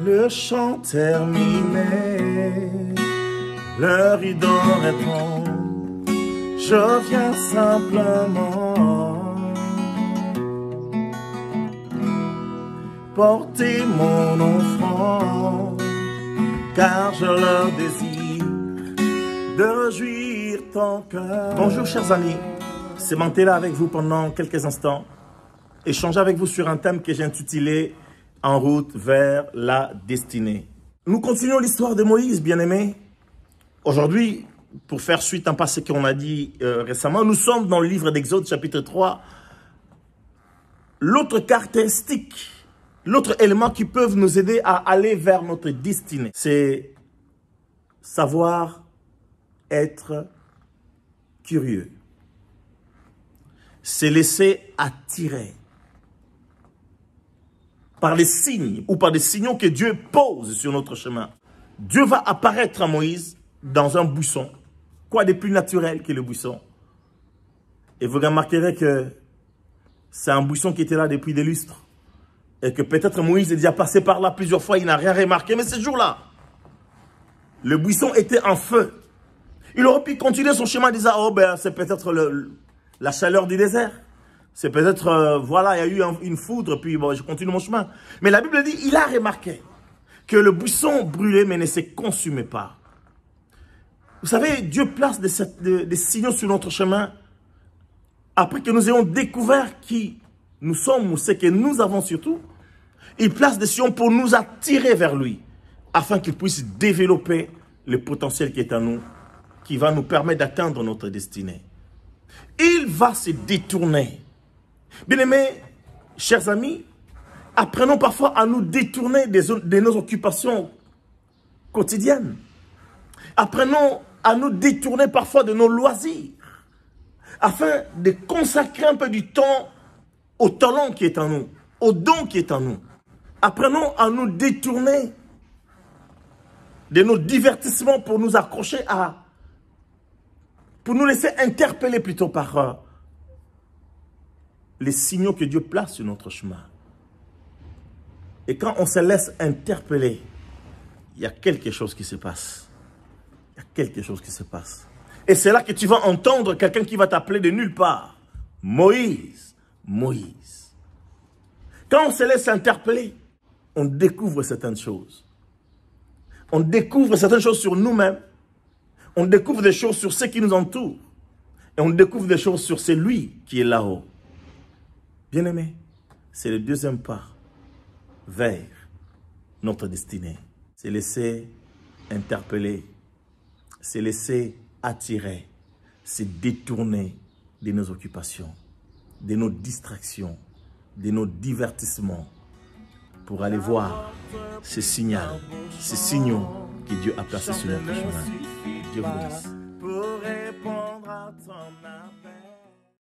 Le chant terminé, le rideau répond, je viens simplement porter mon enfant, car je le désire de réjouir ton cœur. Bonjour chers amis, c'est Mantella avec vous pendant quelques instants. Échanger avec vous sur un thème que j'ai intitulé « En route vers la destinée ». Nous continuons l'histoire de Moïse, bien-aimé. Aujourd'hui, pour faire suite à un passé qu'on a dit récemment, nous sommes dans le livre d'Exode, chapitre 3. L'autre caractéristique, l'autre élément qui peut nous aider à aller vers notre destinée, c'est savoir être curieux. C'est laisser attirer par les signes ou par des signaux que Dieu pose sur notre chemin. Dieu va apparaître à Moïse dans un buisson. Quoi de plus naturel que le buisson? Et vous remarquerez que c'est un buisson qui était là depuis des lustres. Et que peut-être Moïse est déjà passé par là plusieurs fois, il n'a rien remarqué. Mais ce jour-là, le buisson était en feu. Il aurait pu continuer son chemin en disant, oh ben c'est peut-être la chaleur du désert. C'est peut-être, voilà, il y a eu une foudre, puis bon, je continue mon chemin. Mais la Bible dit, il a remarqué que le buisson brûlait, mais ne se consumait pas. Vous savez, Dieu place des signaux sur notre chemin après que nous ayons découvert qui nous sommes ou ce que nous avons surtout. Il place des signaux pour nous attirer vers lui, afin qu'il puisse développer le potentiel qui est en nous, qui va nous permettre d'atteindre notre destinée. Il va se détourner. Bien-aimés, chers amis, apprenons parfois à nous détourner de nos occupations quotidiennes. Apprenons à nous détourner parfois de nos loisirs, afin de consacrer un peu du temps au talent qui est en nous, au don qui est en nous. Apprenons à nous détourner de nos divertissements pour nous accrocher pour nous laisser interpeller plutôt par les signaux que Dieu place sur notre chemin. Et quand on se laisse interpeller, il y a quelque chose qui se passe. Il y a quelque chose qui se passe. Et c'est là que tu vas entendre quelqu'un qui va t'appeler de nulle part. Moïse, Moïse. Quand on se laisse interpeller, on découvre certaines choses. On découvre certaines choses sur nous-mêmes. On découvre des choses sur ceux qui nous entourent. Et on découvre des choses sur celui qui est là-haut. Bien-aimé, c'est le deuxième pas vers notre destinée. C'est laisser interpeller, c'est laisser attirer, c'est détourner de nos occupations, de nos distractions, de nos divertissements pour aller voir ces signaux que Dieu a placés sur notre chemin. Dieu vous bénisse.